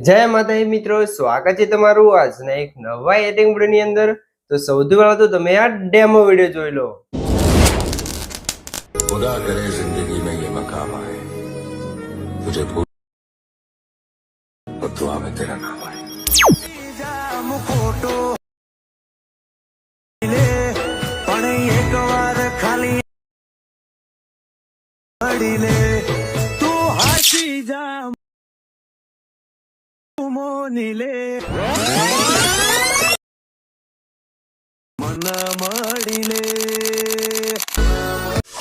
જય માતાજી મિત્રો, સ્વાગત છે તમારું આજના એક નવા એડિટિંગ વિડિયોની અંદર। તો સૌથી પહેલા તો તમે આ ડેમો વિડિયો જોઈ લો। खुदा करे जिंदगी में ये मकाम आए तुझे भूल और दुआ में तेरा नाम आए।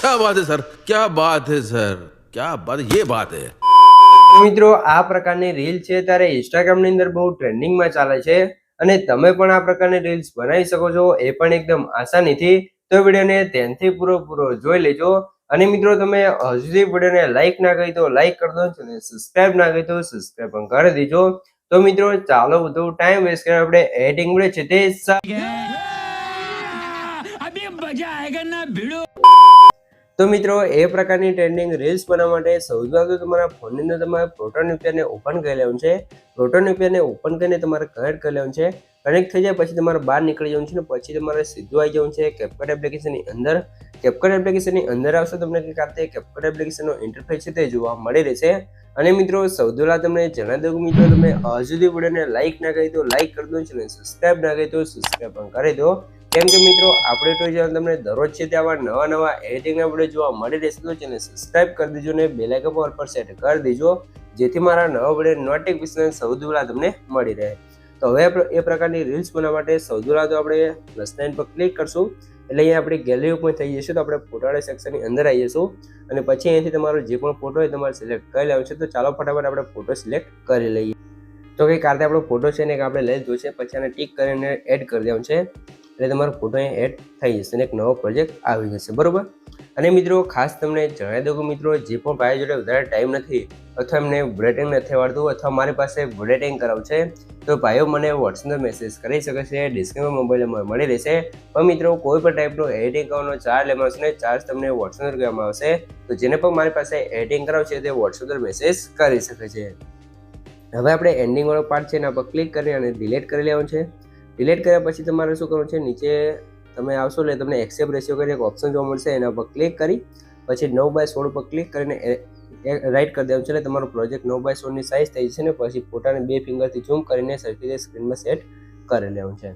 क्या बात है सर, क्या बात है सर, क्या बात है, ये बात है। મિત્રો આ પ્રકારની રીલ છે ત્યારે ઇન્સ્ટાગ્રામની અંદર બહુ ટ્રેન્ડિંગમાં ચાલે છે અને તમે પણ આ પ્રકારની રીલ્સ બનાવી શકો છો, એ પણ એકદમ આસાનીથી। તો વિડીયોને ધ્યાનથી પૂરો જોઈ લેજો। અને મિત્રો તમે હજુ સુધી વિડીયોને લાઈક ના કરી તો લાઈક કરી દો અને સબસ્ક્રાઇબ ના કરી તો સબસ્ક્રાઇબ પણ કરી દેજો। તો મિત્રો ચાલો વધુ ટાઈમ વેસ્ટ કરીને આપણે એડિટિંગ વિડીયો છે તે અભી મજા આયેગા ના ભીડો। તો મિત્રો એ પ્રકારની ટ્રેન્ડિંગ રીલ્સ બનાવવા માટે સૌથી પહેલા તો તમારા ફોનની અંદર તમારે પ્રોટોન VPN ઓપન કરી લેવાનું છે। પ્રોટોન VPN ઓપન કરીને તમારે કનેક્ટ કરી લેવાનું છે। કનેક્ટ થઈ જાય પછી તમારે બહાર નીકળી જવાનું છે ને પછી તમારે સીધું આવી જવાનું છે કેપકટ એપ્લિકેશનની અંદર। કેપકટ એપ્લિકેશનની અંદર આવશો તમને કંઈક આ રીતે કેપકટ એપ્લિકેશનનો ઇન્ટરફેસ છે તે જોવા મળી રહેશે। અને મિત્રો સૌથી પહેલા તમને જણાવી દઉં મિત્રો તમે હજુ સુધી વિડીયોને લાઈક ના કરી તો લાઈક કરી દો અને સબસ્ક્રાઇબ ના કરી તો સબસ્ક્રાઇબ પણ કરી દો। કેમ કે મિત્રો આપણે તો જે તમને દરરોજ છે ત્યાં નવા એડિટિંગના વિડીયો જોવા મળી રહેશે તો ચેનલ સબસ્ક્રાઇબ કરી દેજો અને બેલ આઇકન પર સેટ કરી દેજો જેથી મારા નવા વિડીયો નોટિફિકેશન સૌથી પહેલા તમને મળી રહે। તો હવે એ પ્રકારની રીલ્સ બનાવવા માટે સૌથી પહેલા તો આપણે +9 પર ક્લિક કરશું એટલે અહીંયા આપણી ગેલેરી ઓપન થઈ જશે। તો આપણે ફોટોના સેક્શનની અંદર આવી જઈશું અને પછી અહીંથી તમારો જે પણ ફોટો હોય તમારે સિલેક્ટ કરી લેવાનો છે। તો ચાલો ફટાફટ આપણે ફોટો સિલેક્ટ કરી લઈએ। તો કંઈક આ રીતે આપણો ફોટો છે ને કે આપણે લઈ લીધો છે પછી આને ટિક કરીને એડ કરી દેવાનું છે એટલે તમારો ફોટો અહીંયા એડ થઈ જશે અને એક નવો પ્રોજેક્ટ આવી જશે, બરોબર। અને મિત્રો ખાસ તમને જણાવી દઉં કે મિત્રો જે પણ ભાઈ જોડે વધારે ટાઈમ નથી અથવા એમને એડિટિંગ નથી આવડતું અથવા મારી પાસે એડિટિંગ કરાવવું છે તો ભાઈઓ મને વોટ્સએપ મેસેજ કરી શકે છે, ડિસ્ક્રિપ્શન મોબાઈલ નંબર મળી રહેશે। પણ મિત્રો કોઈ પણ ટાઈપનો એડિટિંગ કરવાનો ચાર્જ લેવામાં આવશે ને ચાર્જ તમને વોટ્સએપ કરવામાં આવશે। તો જેને પણ મારી પાસે એડિટિંગ કરાવશે તે વોટ્સએપ મેસેજ કરી શકે છે। હવે આપણે એન્ડિંગ વાળો પાર્ટ છે એના પર ક્લિક કરી અને ડિલીટ કરી લેવાનું છે। ડિલીટ કર્યા પછી તમારે શું કરવાનું છે, નીચે તમે આવશો એટલે તમને એક્સેપ્ટ રેશિયો કરીને એક ઓપ્શન જોવા મળશે એના પર ક્લિક કરી પછી 9:16 પર ક્લિક કરીને રાઈટ કરી દેવાનું છે એટલે તમારો પ્રોજેક્ટ 9:16ની સાઇઝ થઈ જશે ને પછી ફોટાને 2 ફિંગરથી ઝૂમ કરીને સરખી રીતે સ્ક્રીનમાં સેટ કરી લેવાનું છે।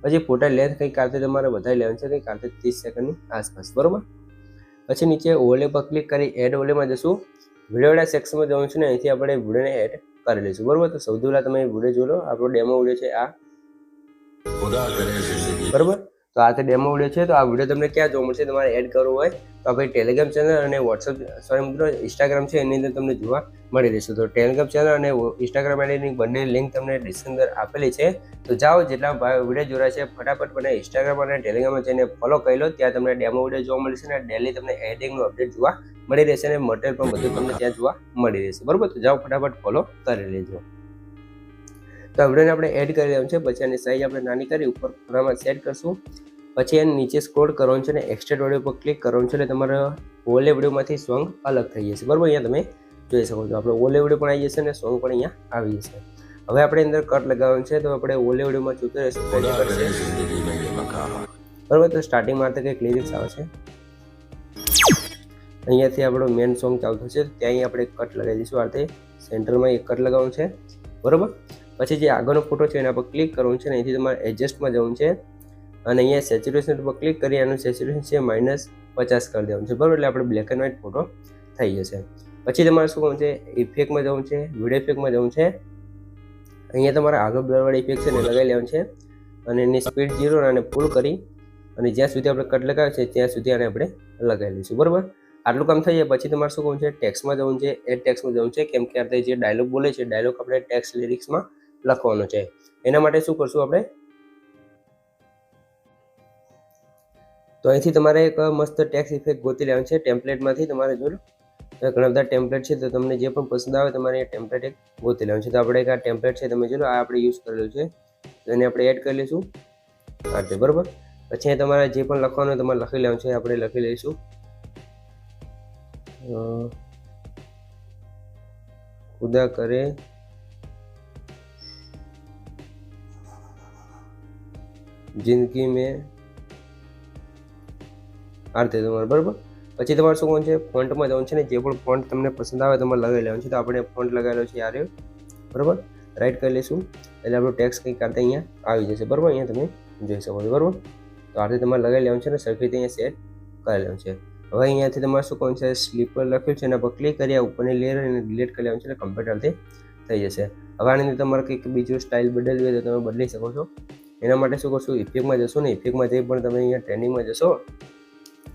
પછી ફોટા લેન્થ કંઈક આ રીતે તમારે વધારી લેવાનું છે કંઈક આ રીતે 30 સેકન્ડની આસપાસ, બરોબર। પછી નીચે ઓવરલે પર ક્લિક કરી એડ ઓવરલેમાં જશું, વિડીયોના સેક્શનમાં જવાનું છે ને અહીંથી આપણે વિડીયોને એડ કરી લઈશું, બરોબર। તો સૌથી પહેલા તમે વિડીયો જોઈ લો, આપણો ડેમો વિડીયો છે આ, બરોબર। તો આ તે ડેમો વિડીયો છે। તો આ વિડીયો તમને ક્યાં જોવા મળશે, તમારે એડ કરવો હોય તો આપણે ટેલિગ્રામ ચેનલ અને વોટ્સઅપ મિત્રો ઇન્સ્ટાગ્રામ છે એની અંદર તમને જોવા મળી રહેશે। તો ટેલિગ્રામ ચેનલ અને ઇન્સ્ટાગ્રામ આઈડીની બંને લિંક તમને ડિસ્ક્રિપ્શન અંદર આપેલી છે। તો જાઓ જેટલા વિડીયો જોડાય છે ફટાફટ મને ઇન્સ્ટાગ્રામ અને ટેલિગ્રામમાં જઈને ફોલો કરી લો, ત્યાં તમને ડેમો વિડીયો જોવા મળશે અને ડેલી તમને એડિટિંગનું અપડેટ જોવા મળી રહેશે અને મટીરિયલ પણ બધું તમને ત્યાં જોવા મળી રહેશે, બરોબર। તો જાઓ ફટાફટ ફોલો કરી લેજો। તો વિડીયોને આપણે એડ કરી લેવાનું છે પછી આની સાઈઝ આપણે નાની કરી ઉપર ખૂણામાં સેટ કરશું પછી એને નીચે સ્ક્રોલ કરવાનું છે અને એક્સટ્રેક્ટ ઓડિયો પર ક્લિક કરવાનું છે એટલે તમારા ઓલે વિડીયોમાંથી સોંગ અલગ થઈ જશે, બરાબર। અહીંયા તમે જોઈ શકો છો આપણો ઓલે વિડીયો પણ આવી જશે અને સોંગ પણ અહીંયા આવી જશે। હવે આપણે અંદર કટ લગાવવાનું છે તો આપણે ઓલે વિડીયોમાં જોતું રહેશું, બરાબર। તો સ્ટાર્ટિંગમાં કંઈક લિરિક્સ આવે છે, અહીંયાથી આપણો મેન સોંગ ચાલુ થશે ત્યાં આપણે કટ લગાવી દઈશું, આ રીતે સેન્ટરમાં એક કટ લગાવવાનું છે, બરાબર। પછી જે આગળનો ફોટો છે એના પર ક્લિક કરવાનું છે અને અહીંથી તમારે એડજસ્ટમાં જવાનું છે અને અહીંયા સેચ્યુરેશન પર ક્લિક કરી આનું સેચ્યુરેશન છે -50 કરી દેવાનું છે, બરાબર। એટલે આપણે બ્લેક એન્ડ વ્હાઇટ ફોટો થઈ જશે। પછી તમારે શું કરવાનું છે, ઇફેક્ટમાં જવું છે, વિડીયો ઇફેક્ટમાં જવું છે, અહીંયા તમારે આગળ બ્લરવાળી ઇફેક્ટ છે ને લગાવી લેવાનું છે અને એની સ્પીડ 0 અને ફૂલ કરી અને જ્યાં સુધી આપણે કટ લગાવે છે ત્યાં સુધી આને આપણે લગાવી લઈશું, બરાબર। આટલું કામ થઈ જાય પછી તમારે શું કરવું છે, ટેક્સ્ટમાં જવું છે, એડ ટેક્સ્ટમાં જવું છે, કેમ કે આપણે જે ડાયલોગ બોલે છે ડાયલોગ આપણે ટેક્સ્ટ લિરિક્સમાં લખવાનો છે। એના માટે શું કરશું આપણે, તો અહીંથી તમારે એક મસ્ત ટેક્સ્ટ ઇફેક્ટ ગોતી લેવાનું છે ટેમ્પલેટમાંથી, તમારે જો ઘણા બધા ટેમ્પલેટ છે તો તમને જે પણ પસંદ આવે તમારે એ ટેમ્પલેટ એક ગોતી લેવાનું છે। તો આપણે એક આ ટેમ્પલેટ છે તમે જો આ આપણે યુઝ કરેલું છે તો એને આપણે એડ કરી લઈશું આ રીતે, બરાબર। પછી તમારે જે પણ લખવાનું તમારે લખી લેવાનું છે, આપણે લખી લઈશું ખુદા કરે જિંદગી મેં આ રીતે તમારે બરાબર. પછી તમારે શું કરવાનું છે, ફોન્ટમાં જવાનું છે ને જે પણ ફોન્ટ તમને પસંદ આવે તમારે લગાવી લેવાનું છે. તો આપણે ફોન્ટ લગાવેલો છે આ રહ્યો બરાબર. રાઈટ કરી લઈશું એટલે આપણું ટેક્સ કંઈક આ અહીંયા આવી જશે બરાબર. અહીંયા તમે જોઈ શકો છો બરાબર. તો આ રીતે તમારે લગાવી લેવાનું છે ને સરખી રીતે અહીંયા સેટ કરી લેવાનું છે. હવે અહીંયાથી તમારે શું કરવાનું છે, સ્લીપર લખ્યું છે એના પર ક્લિક કરી આ ઉપરની લેયર અને ડિલીટ કરી લેવાનું છે એટલે કમ્પ્યુટરથી થઈ જશે. હવે આની અંદર તમારે કંઈક બીજું સ્ટાઇલ બદલવી હોય તો તમે બદલી શકો છો. એના માટે શું કરશો, ઇફેક્ટમાં જશો ને ઇફેક્ટમાં જઈ પણ તમે અહીંયા ટ્રેન્ડિંગમાં જશો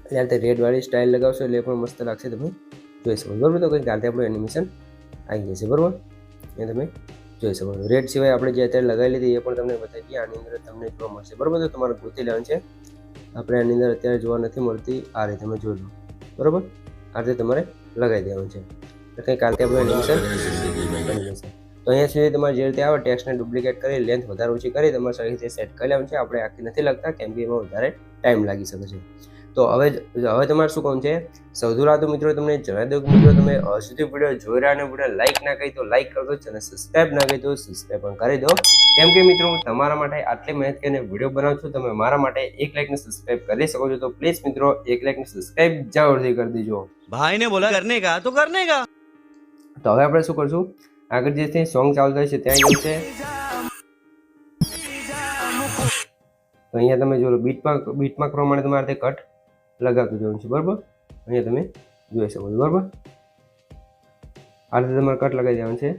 એટલે તે રેડવાળી સ્ટાઇલ લગાવશો એટલે પણ મસ્ત લાગશે, તમે જોઈ શકો બરાબર. તો કંઈક આતે આપણું એનિમેશન આવી જશે બરાબર. એ તમે જોઈ શકો છો. રેડ સિવાય આપણે જે અત્યારે લગાવી લીધી એ પણ તમને બતાવી દઈએ. આની અંદર તમને જોવા મળશે બરાબર. તો તમારે ગોતી લેવાનું છે, આપણે આની અંદર અત્યારે જોવા નથી મળતી. આ રીતે તમે જોઈ લો બરાબર. આ રીતે તમારે લગાવી દેવાનું છે તો કંઈક આતે આપણું એનિમેશન બની જશે. તો અહીંયા સુધી તમારે જે રીતે આવે ટેક્સ્ટને ડુપ્લિકેટ કરી લેન્થ વધારે ઓછી કરી તમારે સારી રીતે સેટ કરી લેવાનું છે. આપણે આખી નથી લગતા કેમ કે એમાં વધારે ટાઈમ લાગી શકે છે. તો હવે તમારે શું કામ છે, સૌથી પહેલાં તો મિત્રો તમને જણાવી દઉં કે મિત્રો તમે સુધી વિડીયો જોઈ રહ્યા અને વિડીયો લાઇક ના કરી તો લાઇક કરી દો અને સબસ્ક્રાઇબ ના કરી તો સબસ્ક્રાઇબ પણ કરી દો. કેમ કે મિત્રો હું તમારા માટે આટલી મહેનત કરીને વિડીયો બનાવું છું, તમે મારા માટે 1 લાઇક ને સબસ્ક્રાઇબ કરી શકો છો. તો પ્લીઝ મિત્રો 1 લાઇક ને સબસ્ક્રાઇબ જરૂરથી કરી દેજો. भाई ने बोला करने का तो करने का. તો હવે આપણે શું કરશું, આગળ જે સોંગ ચાલુ થાય છે ત્યાં જવું છે. તો અહીંયા તમે જો બીટમાં કરવા માટે તમારે તે કટ લગાવતું જવાનું છે બરાબર. અહીંયા તમે જોઈ શકો છો બરાબર. આ રીતે તમારે કટ લગાવી દેવાનું છે.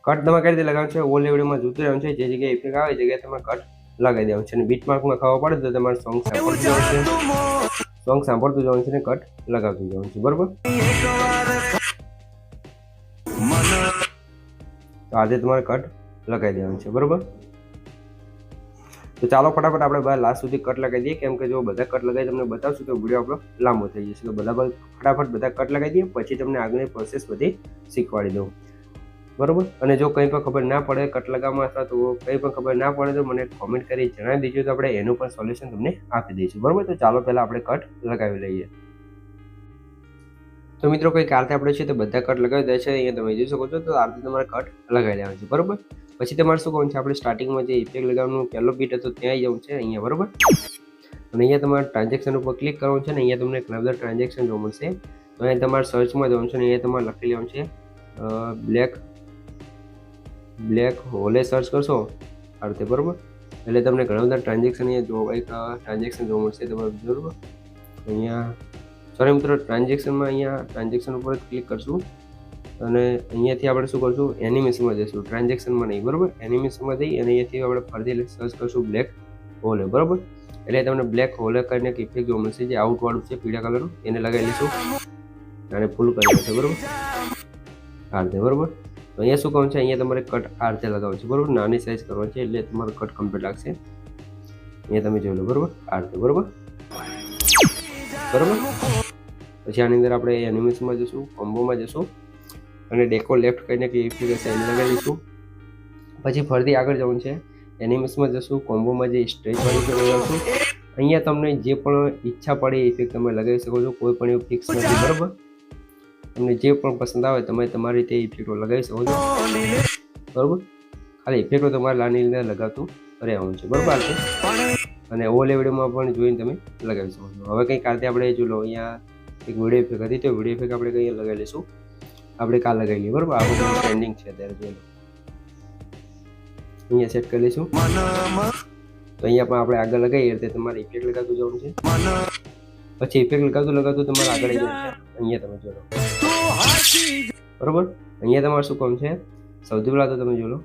કટ તમારે કઈ રીતે લગાવવાનું છે, ઓલ વિડીયોમાં જોતું રહેવાનું છે. જે જગ્યાએ ઇફેક્ટ આવે એ જગ્યાએ તમારે કટ લગાવી દેવાનું છે. અને બીટમાર્કમાં ખાવા પડે તો તમારે સોંગ સાંભળતું જવાનું છે, સોંગ સાંભળતું જવાનું છે ને કટ લગાવતું જવાનું છે બરાબર. તો આજે તમારે કટ લગાવી દેવાનું છે બરાબર. તો ચાલો ફટાફટ આપણે બધા લાસ્ટ સુધી કટ લગાવી દઈએ. કેમ કે જો બધા કટ લગાવી તમને બતાવશું તો વિડીયો આપણો લાંબો થઈ જશે. તો ફટાફટ બધા કટ લગાવી દઈએ પછી તમને આગળની પ્રોસેસ બધી શીખવાડી દઉં બરાબર. અને જો કંઈ પણ ખબર ના પડે કટ લગાવવામાં અથવા તો કંઈ પણ ખબર ના પડે તો મને કોમેન્ટ કરી જણાવી દેજો તો આપણે એનું પણ સોલ્યુશન તમને આપી દઈશું બરાબર. તો ચાલો પહેલાં આપણે કટ લગાવી લઈએ. તો મિત્રો કંઈક આ રીતે આપણે છે તો બધા કટ લગાવી દે છે. અહીંયા તમે જોઈ શકો છો. તો આ રીતે તમારે કટ લગાવી લેવાનું છે બરાબર. પછી તમારે શું કરવાનું છે, આપણે સ્ટાર્ટિંગમાં જે ઇફેક્ટ લગાવવાનું પહેલો બીટ હતો ત્યાં જવું છે અહીંયા બરાબર. અને અહીંયા તમારે ટ્રાન્ઝેક્શન ઉપર ક્લિક કરવાનું છે ને અહીંયા તમને ઘણા બધા ટ્રાન્ઝેક્શન જોવા મળશે. તો અહીંયા તમારે સર્ચમાં જવાનું છે ને અહીંયા તમારે લખી લેવાનું છે બ્લેક હોલે સર્ચ કરશો આ રીતે બરાબર. એટલે તમને ઘણા બધા ટ્રાન્ઝેક્શન અહીંયા ટ્રાન્ઝેક્શન જોવા મળશે તમારે બરાબર. અહીંયા સોરી મિત્રો ટ્રાન્ઝેક્શન ઉપર જ ક્લિક કરશું અને અહીંયાથી આપણે શું કરશું, એનિમેશનમાં જઈશું, ટ્રાન્ઝેક્શનમાં નહીં બરાબર. એનિમેશનમાં જઈ અને અહીંયાથી આપણે ફરીથી સર્ચ કરશું બ્લેક હોલે બરાબર. એટલે તમને બ્લેક હોલે કરીને એક ઇફેક્ટ જોવા મળશે જે આઉટવાળું છે પીળા કલરનું, એને લગાવી લઈશું અને ફૂલ કરી દેશે બરાબર આ રીતે બરાબર. તો અહીંયા શું કરવાનું છે, અહીંયા તમારે કટ આ રીતે લગાવવાનું છે બરાબર. નાની સાઇઝ કરવાની છે એટલે તમારું કટ કમ્પ્લીટ લાગશે. અહીંયા તમે જોઈ લો બરાબર આ રીતે બરાબર. પછી આની અંદર આપણે એનિમેશનમાં જઈશું, કોમ્બોમાં જઈશું અને ડેકો લેફ્ટ કરીને કે ઇફેક્ટ હશે એને લગાવી દઈશું. પછી ફરીથી આગળ જવાનું છે, એનિમેશનમાં જશું, કોમ્બોમાં જે સ્ટ્રેચવાળી છે લગાવશું. અહીંયા તમને જે પણ ઈચ્છા પડે એ ઇફેક્ટ તમે લગાવી શકો છો, કોઈ પણ એવું ફિક્સ નથી બરાબર. તમને જે પણ પસંદ આવે તમે તમારી રીતે ઇફેક્ટો લગાવી શકો છો બરાબર. ખાલી ઇફેક્ટો તમારે લાની અંદર લગાવતું રહેવાનું છે બરાબર છે. અને ઓલ વિડીયોમાં પણ જોઈને તમે લગાવી શકો છો. હવે કંઈક કાલથી આપણે જો લો અહીંયા એક વિડીયો ઇફેક્ટ હતી તો વિડીયો ઇફેક્ટ આપણે કંઈ લગાવી લઈશું, આપણે કાલ લગાવી લઈએ બરાબર. આપણું ટ્રેન્ડિંગ છે અત્યારે જોઈ લો, અહીંયા સેટ કરી લઈશું. તો અહીંયા પણ આપણે આગળ લગાવીએ એટલે તમારે ઇફેક્ટ લગાવતું જવાનું છે. પછી ઇફેક્ટ લગાવતું તમારે આગળ જવાનું છે. અહીંયા તમે જોડો બરોબર. અહીંયા તમારે શું કામ છે, સૌથી પહેલા તો તમે જોડો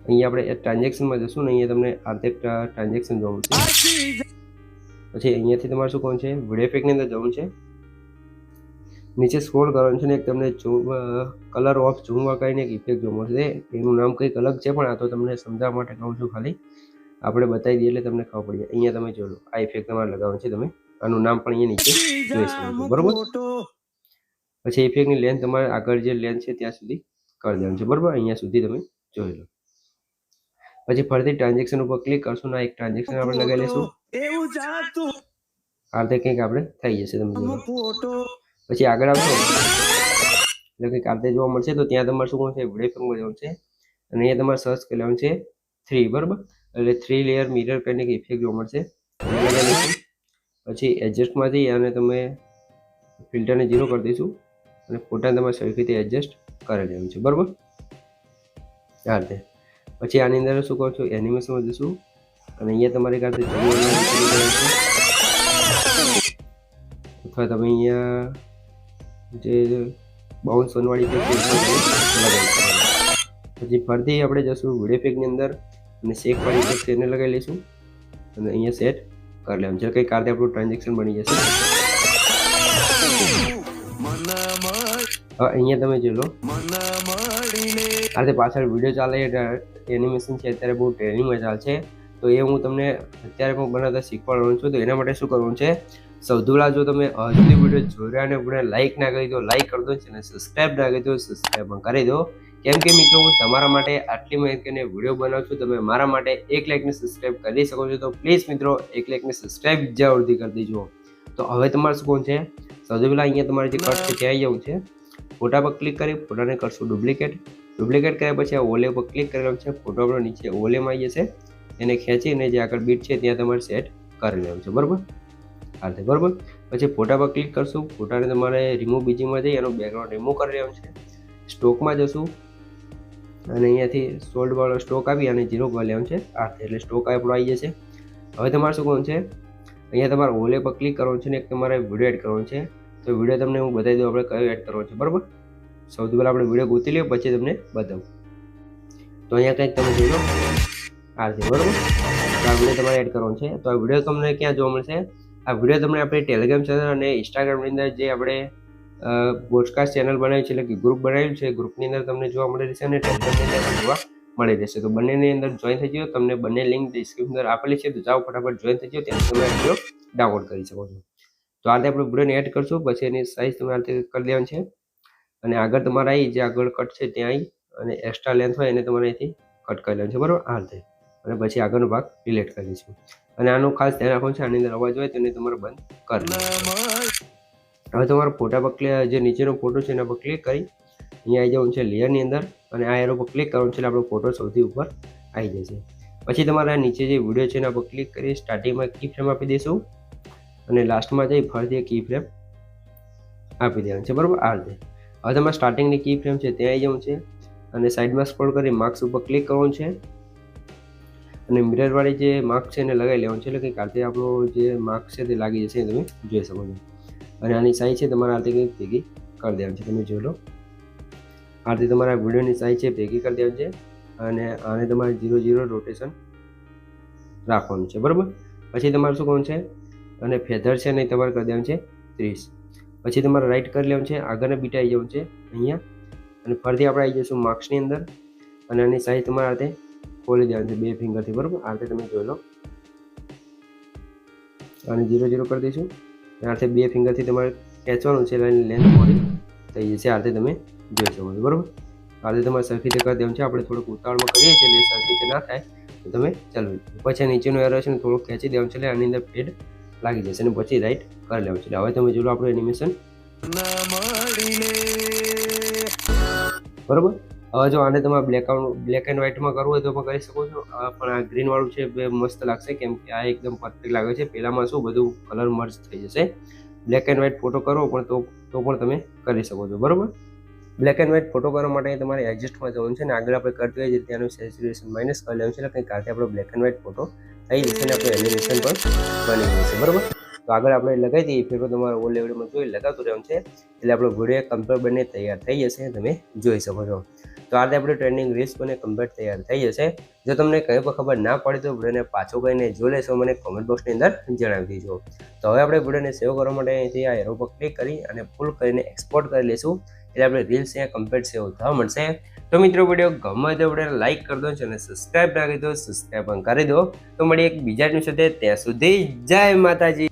અહીંયા આપણે ટ્રાન્ઝેક્શનમાં જશું ને અહીંયા તમને આર્થિક ટ્રાન્ઝેક્શન જોવું છે. પછી અહીંયાથી તમારે શું કામ છે, વિડીયો ઇફેક્ટની અંદર જવું છે, નીચે સ્ક્રોલ કરવાનું છે ને એક તમને કલર ઓફ ઝૂમ કરીને એક ઇફેક્ટ જોવા મળશે. એનું નામ કંઈક અલગ છે પણ આ તો તમને સમજાવવા માટે કહું છું, ખાલી આપણે બતાવી દઈએ એટલે તમને ખબર પડી જાય. અહીંયા તમે જોડો આ ઇફેક્ટ તમારે લગાવવાનું છે, તમે આનું નામ પણ અહીંયા નીચે જોઈ શકો છો બરોબર. પછી ઇફેક્ટની લેન્થ તમારે આગળ જે લેન્થ છે ત્યાં સુધી કરી દેવાનું છે બરોબર, અહીંયા સુધી તમે જોઈ લો. પછી ફરીથી ટ્રાન્ઝેક્શન ઉપર ક્લિક કરશું ને એક ટ્રાન્ઝેક્શન આપણે લગાવી લઈશું. આ રીતે કંઈક આપણે થઈ જશે તમે જોઈ લો. પછી આગળ આવશો એટલે કંઈક આ રીતે જોવા મળશે તો ત્યાં તમારે શું કરવું છે, વિડીયો ઇફેક્ટમાં જવાનું છે અને અહીંયા તમારે સર્ચ કરી લેવાનું છે 3, બરાબર. એટલે 3 લેયર મિરર કરીને એક ઇફેક્ટ જોવા મળશે. એને લગાવી દઈશું. પછી એડજસ્ટમાંથી અને તમે ફિલ્ટરને 0 કરી દઈશું અને ફોટાને તમારે સરખી રીતે એડજસ્ટ કરી લેવાનું છે, બરાબર. આ રીતે પછી આની અંદર શું કહું છું, એનિમેશનમાં જઈશું અને અહીંયા તમારે કાંઈ અથવા તમે અહીંયા જે બાઉન્સ વાળી પછી ફરીથી આપણે જઈશું વિડીયો ઇફેક્ટની અંદર અને શેક વાળી ઇફેક્ટ એને લગાવી લઈશું અને અહીંયા સેટ કરી લેવાનું છે. કંઈક આ રીતે આપણું ટ્રાન્ઝેક્શન બની જશે. હવે અહીંયા તમે જોઈ લો આ રીતે પાછળ વિડીયો ચાલે એનિમેશન છે, અત્યારે બહુ ટ્રેનિંગમાં ચાલશે, તો એ હું તમને અત્યારે પણ બનાવતા શીખવાડવાનું છું. તો એના માટે શું કરવાનું છે, સૌથી પહેલાં જો તમે હજુ વિડીયો જોઈ રહ્યા અને આપણે લાઇક ના કરી દો લાઇક કરી દો અને સબસ્ક્રાઈબ ના કરી દો સબસ્ક્રાઈબ પણ કરી દો. કેમ કે મિત્રો હું તમારા માટે આટલી માહિતીને વિડીયો બનાવું છું, તમે મારા માટે 1 લાઇકને સબસ્ક્રાઈબ કરી શકો છો. તો પ્લીઝ મિત્રો 1 લાઇકને સબસ્ક્રાઈબ જરૂરથી કરી દેજો. તો હવે તમારે શું કોણ છે, સૌથી પહેલાં અહીંયા તમારે જે કટ છે ત્યાં આવી જવું છે. ફોટા પર ક્લિક કરી ફોટાને કરશું ડુપ્લિકેટ કર્યા પછી આ ઓલે પર ક્લિક કરેલું છે. ફોટો આપણો નીચે ઓલેમાં આવી જશે, એને ખેંચીને જે આગળ બીટ છે ત્યાં તમારે સેટ કરી લેવું છે, બરાબર. આ રીતે બરાબર. પછી ફોટા પર ક્લિક કરશું. ફોટાને તમારે રિમૂવ બીજીમાં જઈ એનું બેકગ્રાઉન્ડ રિમૂવ કરી લેવાનું છે. સ્ટોકમાં જશું અને અહીંયાથી સોલ્ડ વાળો સ્ટોક આપી અને 0 કરી લેવાનું છે. આ રીતે એટલે સ્ટોક આપણો આવી જશે. હવે તમારે શું કરવાનું છે, અહીંયા તમારે ઓલે પર ક્લિક કરવાનું છે ને એક તમારે વિડીયો એડ કરવાનો છે. તો વિડીયો તમને હું બતાવી દઉં આપણે કયો એડ કરવાનો છે, બરાબર. સૌથી પહેલાં આપણે વિડીયો ગોતી લઈએ પછી તમને બતાવું. તો અહીંયા કંઈક તમે જોઈ લો આ રીતે, બરાબર. તો આ વિડીયો તમારે એડ કરવાનો છે. તો આ વિડીયો તમને ક્યાં જોવા મળશે, આ વિડીયો તમને આપણે ટેલિગ્રામ ચેનલ અને ઇન્સ્ટાગ્રામની અંદર જે આપણે પોડકાસ્ટ ચેનલ બનાવી છે એટલે કે ગ્રુપ બનાવ્યું છે, ગ્રુપની અંદર તમને જોવા મળી રહેશે અને ટેલિગ્રામની અંદર જોવા મળી રહેશે. તો બંનેની અંદર જોઈન થઈ જાઓ. તમને બંને લિંક ડિસ્ક્રિપ્શન અંદર આપેલી છે, તો જાઓ ફટાફટ જોઈન થઈ જાઓ, ત્યાંથી તમે વિડીયો ડાઉનલોડ કરી શકો છો. તો આ રીતે આપણે વિડીયોને એડ કરશું. પછી એની સાઇઝ તમે આ રીતે કરી દેવાની છે અને આગળ તમારે આવી જે આગળ કટ છે ત્યાં આવી અને એક્સ્ટ્રા લેન્થ હોય એને તમારે અહીંથી કટ કરી લેવાનું છે, બરાબર. આ રીતે અને પછી આગળનો ભાગ ડિલીટ કરી દઈશું. અને આનું ખાસ ધ્યાન રાખવાનું છે, આની અંદર અવાજ હોય તો એને તમારે બંધ કરી દેવાનું. હવે તમારા ફોટા પર જે નીચેનો ફોટો છે એના પર ક્લિક કરી અહીંયા આવી જવાનું છે લેયરની અંદર અને આ એરો પર ક્લિક કરવાનું છે એટલે આપણો ફોટો સૌથી ઉપર આવી જશે. પછી તમારા નીચે જે વિડીયો છે એના પર ક્લિક કરી સ્ટાર્ટિંગમાં કી ફ્રેમ આપી દઈશું અને લાસ્ટમાં જઈ ફરીથી કી ફ્રેમ આપી દેવાનું છે, બરાબર. આ રીતે હવે તમારે સ્ટાર્ટિંગની કી ફ્રેમ છે ત્યાં આવી જવું છે અને સાઈડમાં સ્ક્રોલ કરી માર્ક્સ ઉપર ક્લિક કરવાનું છે અને મિરરવાળી જે માર્ક છે એને લગાવી લેવાનું છે. એટલે કે કાલથી આપણો જે માર્ક છે તે લાગી જશે, તમે જોઈ શકો છો. અને આની સાઈઝ છે તમારે આ રીતે ભેગી કરી દેવાની છે, તમે જોઈ લો. આ રીતે તમારા વિડીયોની સાઈઝ છે ભેગી કરી દેવાની છે અને આને તમારે 0 રોટેશન રાખવાનું છે, બરાબર. પછી તમારે શું કરવાનું છે અને ફેધર છે ને તમારે કરી દેવાનું છે 30. પછી તમારે રાઈટ કરી લેવાનું છે, આગળને બીટ આવી જવાનું છે અહીંયા અને ફરીથી આપણે આવી જઈશું માર્ક્સની અંદર અને આની સાઈઝ તમારે આ રીતે ખોલી દેવાનું છે 2 ફિંગરથી, બરાબર. આ રીતે તમે જોઈ લો. આને 0 કરી દઈશું. આ રીતે 2 ફિંગરથી તમારે ખેંચવાનું છે એટલે એની લેન્થ મોટી થઈ જશે. આ રીતે તમે જોઈ શકો છો, બરાબર. આ રીતે તમારે સરખી રીતે કરી દેવાનું છે. આપણે થોડુંક ઉતાવળમાં કરીએ છીએ એટલે સરખી રીતે ના થાય તો તમે ચાલુ. પછી નીચેનો એરો છે ને થોડુંક ખેંચી દેવાનું છે એટલે આની અંદર ફેડ લાગી જશે અને પછી રાઈટ કરી લેવાનું છે. હવે તમે જોઈ લો આપણું એનિમેશન, બરાબર. હવે જો આને તમારે બ્લેક એન્ડ વ્હાઇટમાં કરવું હોય તો પણ કરી શકો છો. પણ આ ગ્રીન વાળું છે બે મસ્ત લાગશે કેમ કે આ એકદમ પરફેક્ટ લાગે છે. પહેલામાં શું બધું કલર મર્જ થઈ જશે. બ્લેક એન્ડ વ્હાઇટ ફોટો કરવો પણ તો પણ તમે કરી શકો છો, બરાબર. બ્લેક એન્ડ વ્હાઇટ ફોટો કરવા માટે તમારે એડજસ્ટમાં જવાનું છે અને આગળ આપણે કરતી હોય છે ત્યાંનું સેચ્યુરેશન માઇનસ કરી લેવાનું છે એટલે કંઈક કારણે આપણો બ્લેક એન્ડ વ્હાઇટ ફોટો થઈ જશે અને આપણું એનિમેશન પણ બની જશે, બરાબર. તો આગળ આપણે લગાવી દઈએ ફેરો તમારે ઓલ લેવલમાં જોઈ લગાવતું રહેવાનું છે એટલે આપણો વિડીયો કમ્પ્લીટ બને તૈયાર થઈ જશે, તમે જોઈ શકો છો. તો આ રીતે આપણે ટ્રેન્ડિંગ રીલ્સ બને કમ્પ્લીટ તૈયાર થઈ જશે. જો તમને કંઈ પણ ખબર ના પડે તો વિડીયોને પાછો કહીને જોઈ લેશો, મને કોમેન્ટ બોક્સની અંદર જણાવી દેજો. તો હવે આપણે વિડીયોને સેવ કરવા માટે અહીંથી આ એરો પર ક્લિક કરી અને ફૂલ કરીને એક્સપોર્ટ કરી લઈશું એટલે આપણે રીલ્સ અહીંયા કમ્પ્લીટ સેવ થવા મળશે. તો મિત્રો વિડીયો ગમે તો વિડીયો લાઇક કરી દો અને સબસ્ક્રાઈબ ના કરી દો સબસ્ક્રાઈબ પણ કરી દો. તો મળીએ એક બીજા ન્યૂઝ સાથે, ત્યાં સુધી જય માતાજી.